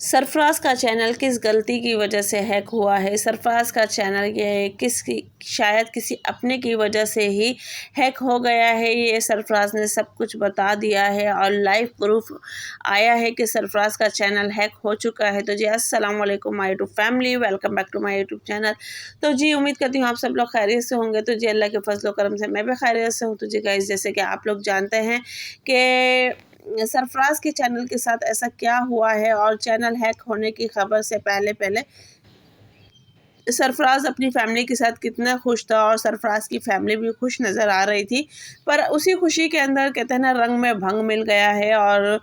सरफराज का चैनल किस गलती की वजह से हैक हुआ है। सरफराज का चैनल ये शायद किसी अपने की वजह से ही हैक हो गया है। ये सरफराज ने सब कुछ बता दिया है और लाइव प्रूफ आया है कि सरफराज का चैनल हैक हो चुका है। तो जी अस्सलाम वालेकुम my YouTube family, welcome back to my YouTube channel. तो जी उम्मीद करती हूँ आप सब लोग खैरियत से होंगे। तो जी अल्लाह के फजल करम से मैं भी खैरियत से हूँ। तो जी गाइस, जैसे कि आप लोग जानते हैं कि सरफराज के चैनल के साथ ऐसा क्या हुआ है, और चैनल हैक होने की खबर से पहले पहले सरफराज अपनी फैमिली के साथ कितना खुश था, और सरफराज की फैमिली भी खुश नज़र आ रही थी। पर उसी खुशी के अंदर कहते हैं ना, रंग में भंग मिल गया है, और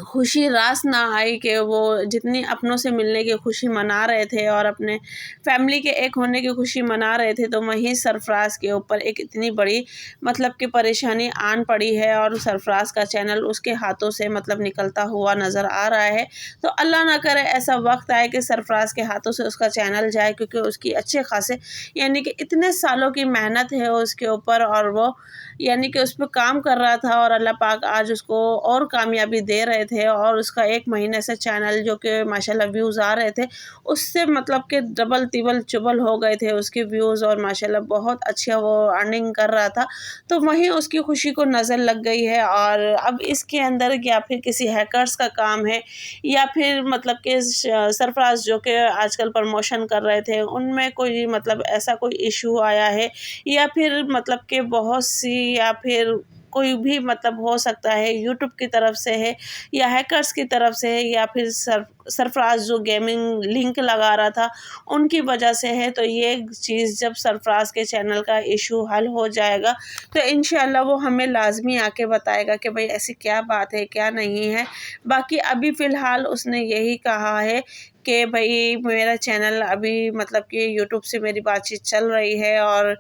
खुशी रास ना आई कि वो जितनी अपनों से मिलने की खुशी मना रहे थे और अपने फैमिली के एक होने की खुशी मना रहे थे, तो वहीं सरफराज के ऊपर एक इतनी बड़ी मतलब कि परेशानी आन पड़ी है, और सरफराज का चैनल उसके हाथों से मतलब निकलता हुआ नज़र आ रहा है। तो अल्लाह ना करे ऐसा वक्त आए कि सरफराज के हाथों से उसका चैनल जाए, क्योंकि उसकी अच्छे खासे यानी कि इतने सालों की मेहनत है उसके ऊपर, और वो यानी कि उस पर काम कर रहा था, और अल्लाह पाक आज उसको और कामयाबी दे रहे थे। और उसका एक महीने से चैनल जो कि माशाल्लाह व्यूज़ आ रहे थे, उससे मतलब कि डबल तिबल चुबल हो गए थे उसके व्यूज़, और माशाल्लाह बहुत अच्छा वो अर्निंग कर रहा था। तो वहीं उसकी खुशी को नज़र लग गई है, और अब इसके अंदर या फिर किसी हैकर्स का काम है, या फिर मतलब कि सरफराज जो कि आजकल प्रमोशन कर रहे थे उनमें कोई मतलब ऐसा कोई इशू आया है, या फिर मतलब कि बहुत सी, या फिर कोई भी मतलब हो सकता है यूट्यूब की तरफ से है, या हैकर्स की तरफ से है, या फिर सरफराज जो गेमिंग लिंक लगा रहा था उनकी वजह से है। तो ये चीज़ जब सरफराज के चैनल का इशू हल हो जाएगा, तो इंशाल्लाह वो हमें लाजमी आके बताएगा कि भाई ऐसी क्या बात है, क्या नहीं है। बाकी अभी फ़िलहाल उसने यही कहा है कि भाई मेरा चैनल अभी मतलब कि यूट्यूब से मेरी बातचीत चल रही है, और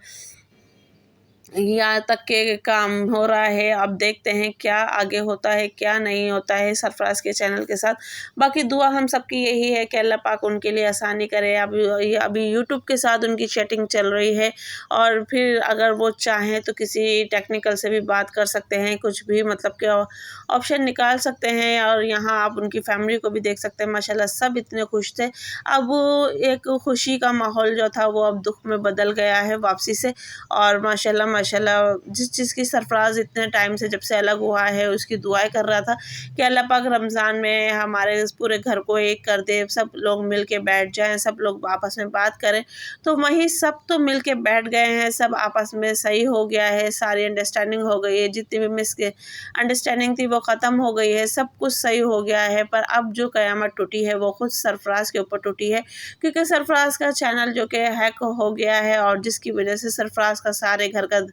यहाँ तक के काम हो रहा है। अब देखते हैं क्या आगे होता है, क्या नहीं होता है सरफराज के चैनल के साथ। बाकी दुआ हम सबकी यही है कि अल्लाह पाक उनके लिए आसानी करे। अभी यूट्यूब के साथ उनकी चैटिंग चल रही है, और फिर अगर वो चाहें तो किसी टेक्निकल से भी बात कर सकते हैं, कुछ भी मतलब कि ऑप्शन निकाल सकते हैं। और यहाँ आप उनकी फैमिली को भी देख सकते हैं, माशाल्लाह सब इतने खुश थे। अब एक खुशी का माहौल जो था वो अब दुख में बदल गया है वापसी से। और माशाल्लाह माशाल्लाह जिस चीज़ की सरफराज इतने टाइम से जब से अलग हुआ है उसकी दुआएं कर रहा था कि अल्लाह पाक रमज़ान में हमारे इस पूरे घर को एक कर दे, सब लोग मिल के बैठ जाएं, सब लोग आपस में बात करें। तो वहीं सब तो मिल के बैठ गए हैं, सब आपस में सही हो गया है, सारी अंडरस्टैंडिंग हो गई है, जितनी भी मिस अंडरस्टैंडिंग थी वो ख़त्म हो गई है, सब कुछ सही हो गया है। पर अब जो क़यामत टूटी है वो खुद सरफराज के ऊपर टूटी है, क्योंकि सरफराज का चैनल जो कि हैक हो गया है, और जिसकी वजह से सरफराज का सारे घर का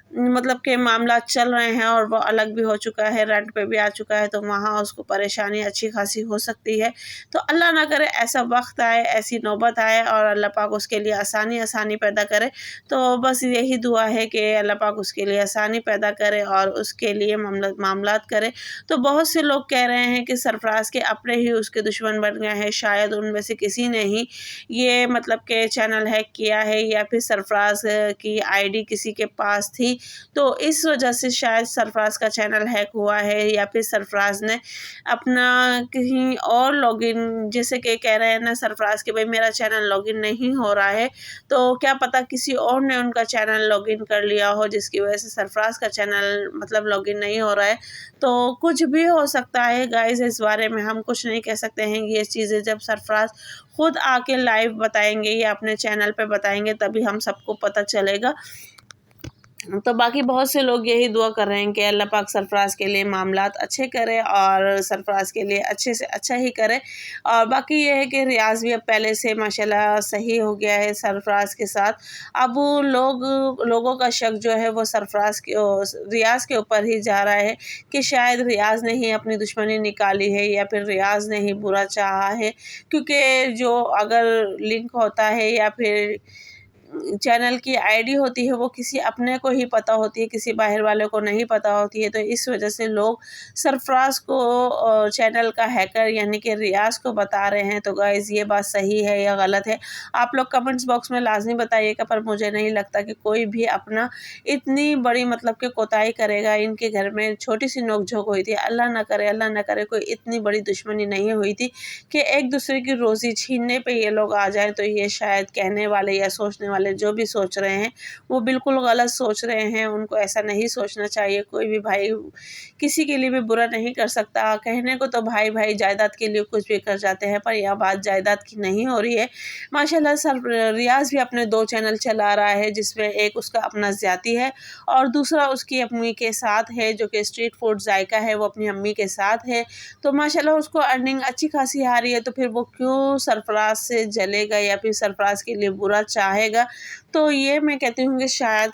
मतलब के मामला चल रहे हैं, और वो अलग भी हो चुका है, रेंट पे भी आ चुका है। तो वहाँ उसको परेशानी अच्छी खासी हो सकती है। तो अल्लाह ना करे ऐसा वक्त आए, ऐसी नौबत आए, और अल्लाह पाक उसके लिए आसानी पैदा करे। तो बस यही दुआ है कि अल्लाह पाक उसके लिए आसानी पैदा करे और उसके लिए मामलात करे। तो बहुत से लोग कह रहे हैं कि सरफराज के अपने ही उसके दुश्मन बन गए हैं, शायद उनमें से किसी ने ही ये मतलब के चैनल हैक किया है, या फिर सरफराज की आईडी किसी के पास थी, तो इस वजह से शायद सरफराज का चैनल हैक हुआ है। या फिर सरफराज ने अपना कहीं और लॉगिन, जैसे कि कह रहे हैं ना सरफराज के भाई मेरा चैनल लॉगिन नहीं हो रहा है, तो क्या पता किसी और ने उनका चैनल लॉगिन कर लिया हो, जिसकी वजह से सरफराज का चैनल मतलब लॉगिन नहीं हो रहा है। तो कुछ भी हो सकता है गाइस, इस बारे में हम कुछ नहीं कह सकते हैं। ये चीज़ें जब सरफराज खुद आके लाइव बताएंगे या अपने चैनल पे बताएंगे तभी हम सबको पता चलेगा। तो बाकी बहुत से लोग यही दुआ कर रहे हैं कि अल्लाह पाक सरफराज के लिए मामलात अच्छे करे, और सरफराज के लिए अच्छे से अच्छा ही करे। और बाकी ये है कि रियाज़ भी अब पहले से माशाल्लाह सही हो गया है सरफराज के साथ। अब लोगों का शक जो है वो सरफराज के रियाज़ के ऊपर ही जा रहा है कि शायद रियाज़ ने ही अपनी दुश्मनी निकाली है, या फिर रियाज़ ने ही बुरा चाहा है। क्योंकि जो अगर लिंक होता है या फिर चैनल की आईडी होती है वो किसी अपने को ही पता होती है, किसी बाहर वाले को नहीं पता होती है। तो इस वजह से लोग सरफराज को चैनल का हैकर यानी कि रियाज को बता रहे हैं। तो गाइज़ ये बात सही है या गलत है, आप लोग कमेंट्स बॉक्स में लाजमी बताइएगा। पर मुझे नहीं लगता कि कोई भी अपना इतनी बड़ी मतलब कि कोताही करेगा। इनके घर में छोटी सी नोकझोंक हुई थी, अल्लाह ना करे कोई इतनी बड़ी दुश्मनी नहीं हुई थी कि एक दूसरे की रोज़ी छीनने पे ये लोग आ जाएं। तो ये शायद कहने वाले या सोचने वाले जो भी सोच रहे हैं वो बिल्कुल गलत सोच रहे हैं। उनको ऐसा नहीं सोचना चाहिए। कोई भी भाई किसी के लिए भी बुरा नहीं कर सकता। कहने को तो भाई भाई जायदाद के लिए कुछ भी कर जाते हैं, पर यह बात जायदाद की नहीं हो रही है। माशाल्लाह सर रियाज भी अपने 2 चैनल चला रहा है, जिसमें एक उसका अपना ज़ाती है और दूसरा उसकी अम्मी के साथ है, जो कि स्ट्रीट फूड जायका है, वो अपनी अम्मी के साथ है। तो माशाल्लाह उसको अर्निंग अच्छी खासी आ रही है। तो फिर वो क्यों सरफराज से जलेगा या फिर सरफराज के लिए बुरा चाहेगा? तो ये मैं कहती हूँ कि शायद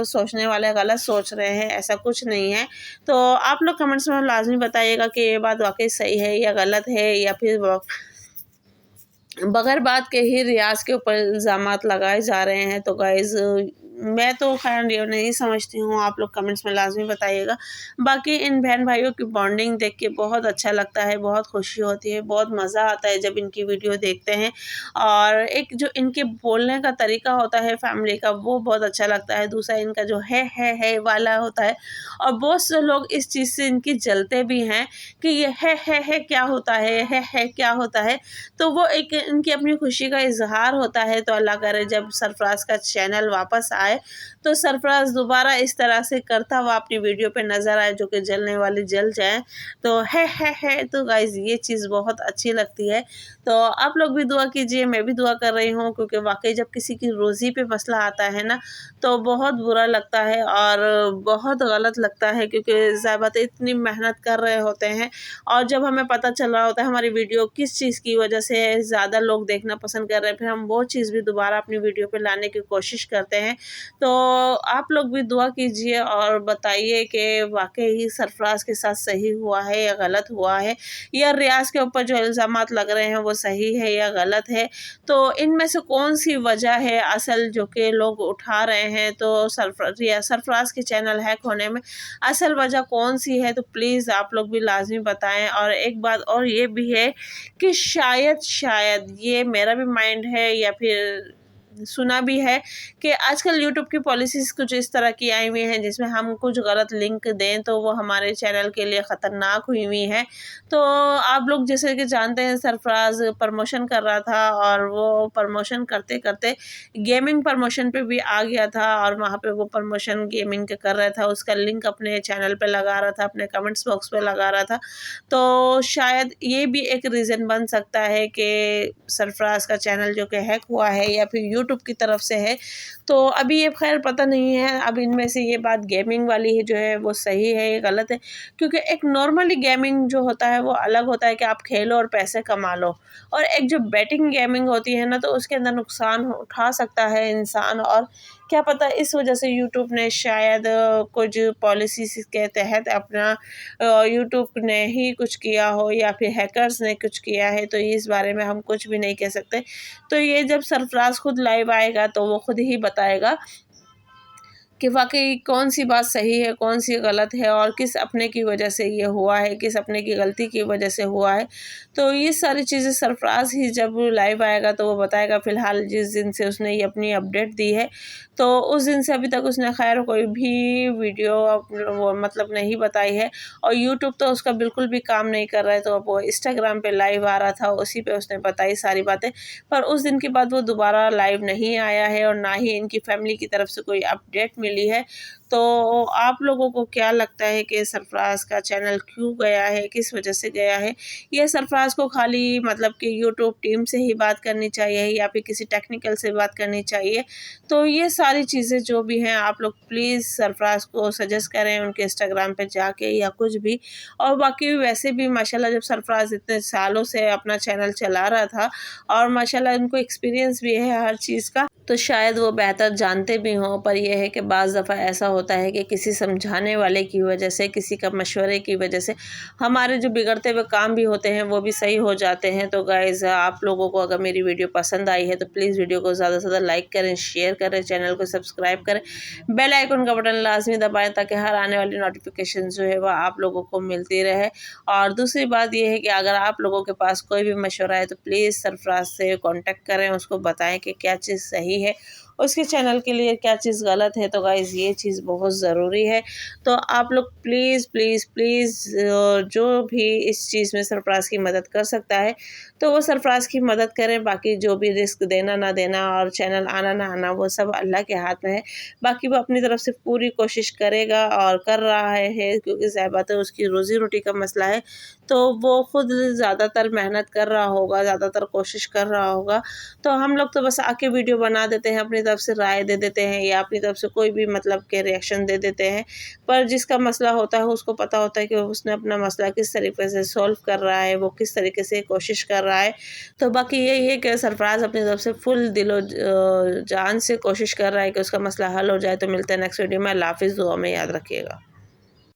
सोचने वाले गलत सोच रहे हैं, ऐसा कुछ नहीं है। तो आप लोग कमेंट्स में लाजमी बताइएगा कि ये बात वाकई सही है या गलत है, या फिर बगैर बात के ही रियाज के ऊपर इल्ज़ामात लगाए जा रहे हैं। तो गाइज़ मैं तो खैर ये नहीं समझती हूँ, आप लोग कमेंट्स में लाजमी बताइएगा। बाकी इन बहन भाइयों की बॉन्डिंग देख के बहुत अच्छा लगता है, बहुत खुशी होती है, बहुत मज़ा आता है जब इनकी वीडियो देखते हैं। और एक जो इनके बोलने का तरीका होता है फैमिली का, वो बहुत अच्छा लगता है। दूसरा इनका जो है वाला होता है, और बहुत से लोग इस चीज़ से इनकी जलते भी हैं कि ये है क्या होता है क्या होता है। तो वो एक इनकी अपनी खुशी का इजहार होता है। तो अल्लाह करे जब सरफराज का चैनल वापस आए तो सरफराज दोबारा इस तरह से करता हुआ अपनी वीडियो पे नज़र आए, जो कि जलने वाली जल जाए। तो है तो गाइज़ ये चीज़ बहुत अच्छी लगती है। तो आप लोग भी दुआ कीजिए, मैं भी दुआ कर रही हूँ, क्योंकि वाकई जब किसी की रोज़ी पे मसला आता है ना, तो बहुत बुरा लगता है और बहुत गलत लगता है। क्योंकि ज़ाहिर बात है इतनी मेहनत कर रहे होते हैं, और जब हमें पता चल रहा होता है हमारी वीडियो किस चीज़ की वजह से ज़्यादा लोग देखना पसंद कर रहे हैं, फिर हम वो चीज़ भी दोबारा अपनी वीडियो पे लाने की कोशिश करते हैं। तो आप लोग भी दुआ कीजिए और बताइए कि वाकई ही सरफराज के साथ सही हुआ है या गलत हुआ है, या रियाज के ऊपर जो इल्ज़ामात लग रहे हैं वो सही है या गलत है। तो इनमें से कौन सी वजह है असल जो कि लोग उठा रहे हैं। तो सरफराज के चैनल हैक होने में असल वजह कौन सी है, तो प्लीज़ आप लोग भी लाजमी बताएं। और एक बात और ये भी है कि शायद ये मेरा भी माइंड है या फिर सुना भी है कि आजकल यूट्यूब की पॉलिसीज़ कुछ इस तरह की आई हुई हैं, जिसमें हम कुछ गलत लिंक दें तो वो हमारे चैनल के लिए ख़तरनाक हुई है। तो आप लोग जैसे कि जानते हैं सरफराज प्रमोशन कर रहा था, और वो प्रमोशन करते करते गेमिंग प्रमोशन पे भी आ गया था, और वहाँ पे वो प्रमोशन गेमिंग के कर रहा था, उसका लिंक अपने चैनल पे लगा रहा था, अपने कमेंट्स बॉक्स पे लगा रहा था। तो शायद ये भी एक रीज़न बन सकता है कि सरफराज का चैनल जो कि हैक हुआ है या फिर यूट्यूब की तरफ से है। तो अभी ये खैर पता नहीं है, अब इनमें से ये बात गेमिंग वाली है जो है वो सही है या गलत है। क्योंकि एक नॉर्मली गेमिंग जो होता है वो अलग होता है कि आप खेलो और पैसे कमा लो, और एक जो बैटिंग गेमिंग होती है ना, तो उसके अंदर नुकसान उठा सकता है इंसान। और क्या पता इस वजह से यूट्यूब ने शायद कुछ पॉलिसीज़ के तहत अपना यूट्यूब ने ही कुछ किया हो, या फिर हैकर्स ने कुछ किया है। तो इस बारे में हम कुछ भी नहीं कह सकते। तो ये जब सरफराज खुद लाइव आएगा तो वो खुद ही बताएगा कि वाकई कौन सी बात सही है, कौन सी गलत है, और किस अपने की वजह से ये हुआ है, किस अपने की गलती की वजह से हुआ है। तो ये सारी चीज़ें सरफराज ही जब लाइव आएगा तो वो बताएगा। फ़िलहाल जिस दिन से उसने ये अपनी अपडेट दी है, तो उस दिन से अभी तक उसने खैर कोई भी वीडियो वो मतलब नहीं बताई है। और यूट्यूब तो उसका बिल्कुल भी काम नहीं कर रहा है। तो अब वो इंस्टाग्राम पे लाइव आ रहा था, उसी पे उसने बताई सारी बातें। पर उस दिन के बाद वो दोबारा लाइव नहीं आया है, और ना ही इनकी फैमिली की तरफ से कोई अपडेट मिली है। तो आप लोगों को क्या लगता है कि सरफराज का चैनल क्यों गया है, किस वजह से गया है? ये सरफराज को खाली मतलब कि यूट्यूब टीम से ही बात करनी चाहिए, या फिर किसी टेक्निकल से बात करनी चाहिए? तो ये सारी चीज़ें जो भी हैं आप लोग प्लीज़ सरफराज को सजेस्ट करें उनके इंस्टाग्राम पे जाके या कुछ भी। और बाकी वैसे भी माशाल्लाह जब सरफराज इतने सालों से अपना चैनल चला रहा था, और माशाल्लाह उनको एक्सपीरियंस भी है हर चीज़ का, तो शायद वो बेहतर जानते भी हों। पर यह है कि बाज़ दफ़ा ऐसा ہوتا ہے کہ کسی سمجھانے والے کی وجہ سے، کسی کا مشورے کی وجہ سے ہمارے جو بگڑتے ہوئے کام بھی ہوتے ہیں وہ بھی صحیح ہو جاتے ہیں۔ تو گائز آپ لوگوں کو اگر میری ویڈیو پسند آئی ہے تو پلیز ویڈیو کو زیادہ سے زیادہ لائک کریں، شیئر کریں، چینل کو سبسکرائب کریں، بیل آئیکن کا بٹن لازمی دبائیں تاکہ ہر آنے والی نوٹیفیکیشن جو ہے وہ آپ لوگوں کو ملتی رہے۔ اور دوسری بات یہ ہے کہ اگر آپ لوگوں کے پاس کوئی بھی مشورہ ہے تو پلیز سرفراز سے کانٹیکٹ کریں، اس کو بتائیں کہ کیا چیز صحیح ہے، اس کے چینل کے لیے کیا چیز غلط ہے۔ تو گائز یہ چیز بہت ضروری ہے، تو آپ لوگ پلیز پلیز پلیز جو بھی اس چیز میں سرفراز کی مدد کر سکتا ہے تو وہ سرفراز کی مدد کریں۔ باقی جو بھی رسک دینا نہ دینا اور چینل آنا نہ آنا وہ سب اللہ کے ہاتھ میں ہے، باقی وہ اپنی طرف سے پوری کوشش کرے گا اور کر رہا ہے، کیونکہ ظاہر بات ہے اس کی روزی روٹی کا مسئلہ ہے، تو وہ خود زیادہ تر محنت کر رہا ہوگا، زیادہ تر کوشش کر رہا ہوگا۔ تو ہم لوگ تو بس آ کے ویڈیو بنا دیتے ہیں، اپنی طرف سے رائے دے دیتے ہیں یا اپنی طرف سے کوئی بھی مطلب کہ ریئیکشن دے دیتے ہیں، پر جس کا مسئلہ ہوتا ہے اس کو پتہ ہوتا ہے کہ اس نے اپنا مسئلہ کس طریقے سے سولو کر رہا ہے، وہ کس طریقے سے کوشش کر رہا ہے۔ تو باقی یہی ہے کہ سرفراز اپنی طرف سے فل دل و جان سے کوشش کر رہا ہے کہ اس کا مسئلہ حل ہو جائے۔ تو ملتے ہیں نیکسٹ ویڈیو میں، اللہ حافظ، دعا میں یاد رکھیے گا۔